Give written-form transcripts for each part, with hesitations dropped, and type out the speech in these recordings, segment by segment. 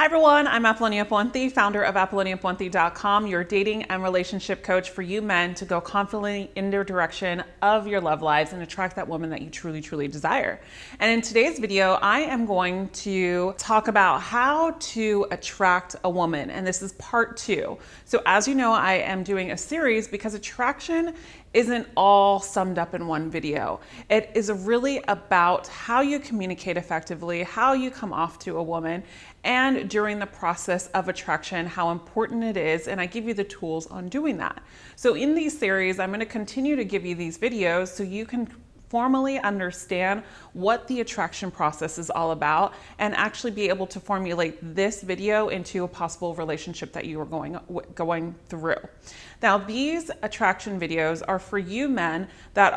Hi everyone, I'm Apollonia Ponti, founder of ApolloniaPonti.com, your dating and relationship coach for you men to go confidently in the direction of your love lives and attract that woman that you truly, truly desire. And in today's video, I am going to talk about how to attract a woman, and this is part 2. So as you know, I am doing a series because attraction isn't all summed up in one video. It is really about how you communicate effectively, how you come off to a woman, and during the process of attraction, how important it is, and I give you the tools on doing that. So in these series, I'm gonna continue to give you these videos so you can formally understand what the attraction process is all about and actually be able to formulate this video into a possible relationship that you are going through. Now, these attraction videos are for you men that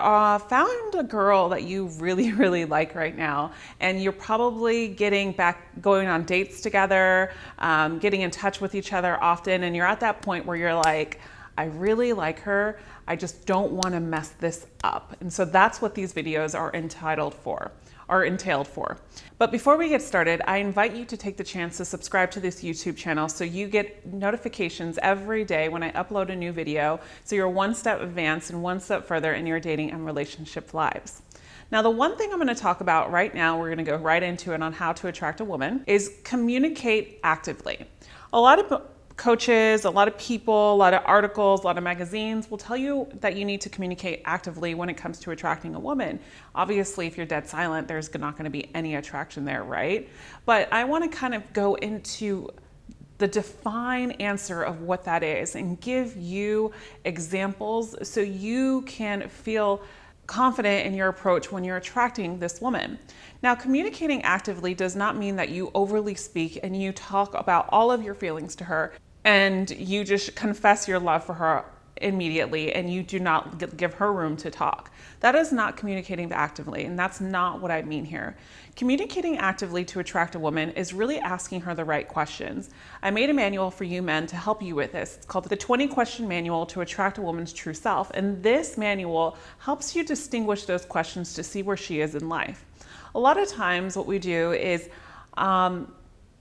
found a girl that you really, really like right now, and you're probably going on dates together, getting in touch with each other often, and you're at that point where you're like, I really like her, I just don't want to mess this up. And so that's what these videos are entailed for. But before we get started, I invite you to take the chance to subscribe to this YouTube channel so you get notifications every day when I upload a new video, so you're one step advanced and one step further in your dating and relationship lives. Now, the one thing I'm going to talk about right now, we're going to go right into it on how to attract a woman, is communicate actively. A lot of coaches, a lot of people, a lot of articles, a lot of magazines will tell you that you need to communicate actively when it comes to attracting a woman. Obviously, if you're dead silent, there's not going to be any attraction there, right? But I want to kind of go into the defined answer of what that is and give you examples so you can feel confident in your approach when you're attracting this woman. Now, communicating actively does not mean that you overly speak and you talk about all of your feelings to her and you just confess your love for her immediately and you do not give her room to talk. That is not communicating actively, and that's not what I mean here. Communicating actively to attract a woman is really asking her the right questions. I made a manual for you men to help you with this. It's called the 20 Question Manual to Attract a Woman's True Self, and this manual helps you distinguish those questions to see where she is in life. A lot of times what we do is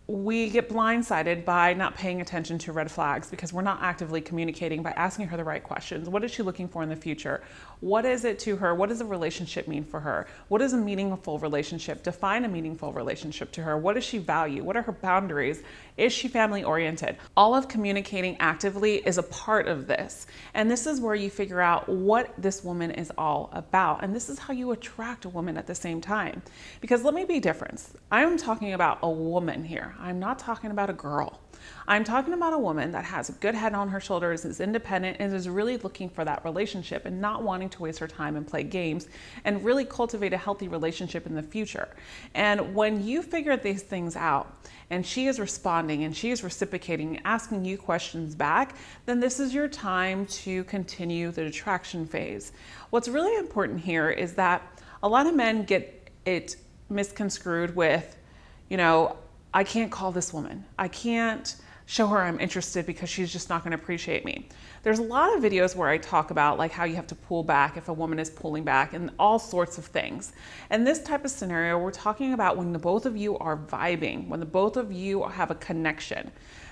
we get blindsided by not paying attention to red flags because we're not actively communicating by asking her the right questions. What is she looking for in the future? What is it to her? What does a relationship mean for her? What is a meaningful relationship? Define a meaningful relationship to her. What does she value? What are her boundaries? Is she family oriented? All of communicating actively is a part of this. And this is where you figure out what this woman is all about. And this is how you attract a woman at the same time. Because let me be different. I'm talking about a woman here. I'm not talking about a girl. I'm talking about a woman that has a good head on her shoulders, is independent, and is really looking for that relationship and not wanting to waste her time and play games and really cultivate a healthy relationship in the future. And when you figure these things out and she is responding and she is reciprocating, asking you questions back, then this is your time to continue the attraction phase. What's really important here is that a lot of men get it misconstrued with, I can't call this woman. I can't show her I'm interested because she's just not going to appreciate me. There's a lot of videos where I talk about like how you have to pull back if a woman is pulling back and all sorts of things. And this type of scenario, we're talking about when the both of you are vibing, when the both of you have a connection.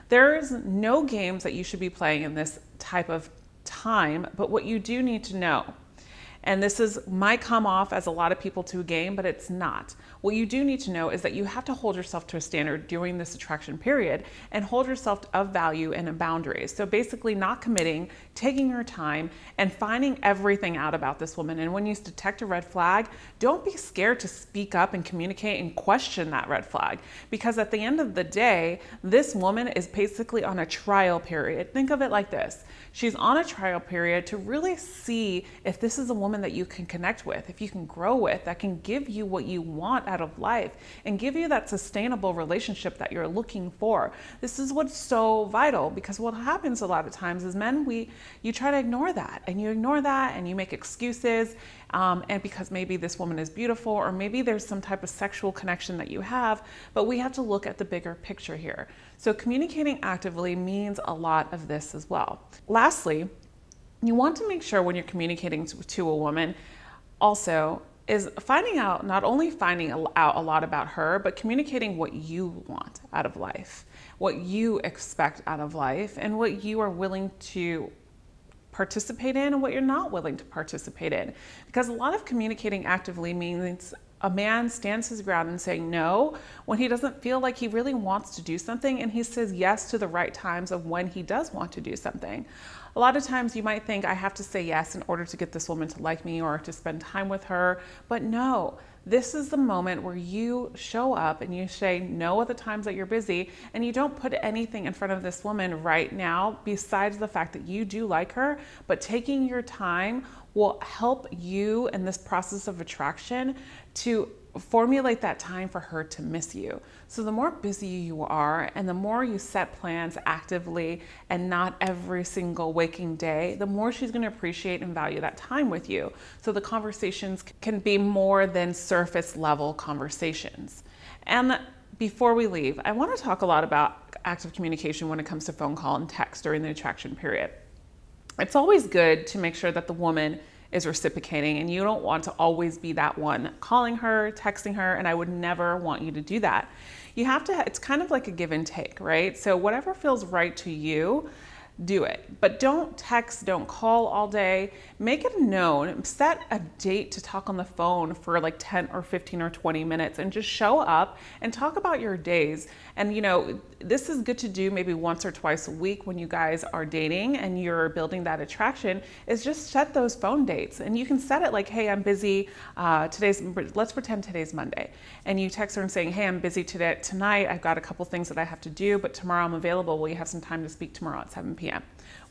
There's no games that you should be playing in this type of time, but what you do need to know, and this might come off as a lot of people to a game, but it's not. What you do need to know is that you have to hold yourself to a standard during this attraction period and hold yourself of value and a boundaries. So basically not committing, taking your time, and finding everything out about this woman. And when you detect a red flag, don't be scared to speak up and communicate and question that red flag. Because at the end of the day, this woman is basically on a trial period. Think of it like this. She's on a trial period to really see if this is a woman that you can connect with, if you can grow with, that can give you what you want out of life and give you that sustainable relationship that you're looking for. This is what's so vital, because what happens a lot of times is men, you try to ignore that and you make excuses, and because maybe this woman is beautiful or maybe there's some type of sexual connection that you have, but we have to look at the bigger picture here. So communicating actively means a lot of this as well. Lastly, you want to make sure when you're communicating to a woman also is not only finding out a lot about her, but communicating what you want out of life, what you expect out of life, and what you are willing to participate in and what you're not willing to participate in. Because a lot of communicating actively means a man stands his ground and saying no when he doesn't feel like he really wants to do something, and he says yes to the right times of when he does want to do something. A lot of times you might think, I have to say yes in order to get this woman to like me or to spend time with her, but no. This is the moment where you show up and you say no at the times that you're busy, and you don't put anything in front of this woman right now besides the fact that you do like her, but taking your time will help you in this process of attraction to formulate that time for her to miss you. So the more busy you are and the more you set plans actively and not every single waking day, the more she's going to appreciate and value that time with you. So the conversations can be more than surface level conversations. And before we leave, I want to talk a lot about active communication when it comes to phone call and text during the attraction period. It's always good to make sure that the woman is reciprocating, and you don't want to always be that one calling her, texting her, and I would never want you to do that. You have to, it's kind of like a give and take, right? So whatever feels right to you, do it. But don't text, don't call all day. Make it known. Set a date to talk on the phone for like 10 or 15 or 20 minutes and just show up and talk about your days. And this is good to do maybe once or twice a week when you guys are dating and you're building that attraction, is just set those phone dates. And you can set it like, hey, I'm busy let's pretend today's Monday. And you text her and saying, hey, I'm busy tonight. I've got a couple things that I have to do, but tomorrow I'm available. Will you have some time to speak tomorrow at 7 p.m.?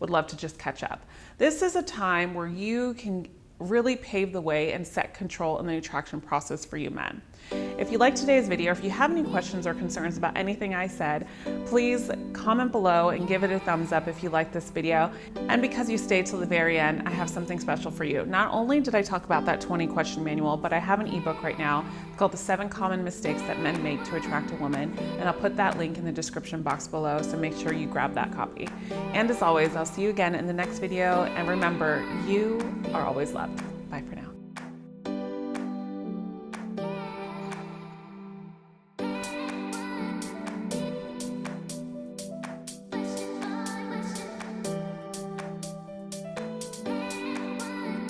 Would love to just catch up. This is a time where you can really pave the way and set control in the attraction process for you men. If you liked today's video, if you have any questions or concerns about anything I said, please comment below and give it a thumbs up if you like this video. And because you stayed till the very end, I have something special for you. Not only did I talk about that 20 question manual, but I have an ebook right now called The 7 Common Mistakes That Men Make to Attract a Woman. And I'll put that link in the description box below, so make sure you grab that copy. And as always, I'll see you again in the next video. And remember, you are always loved. Bye for now.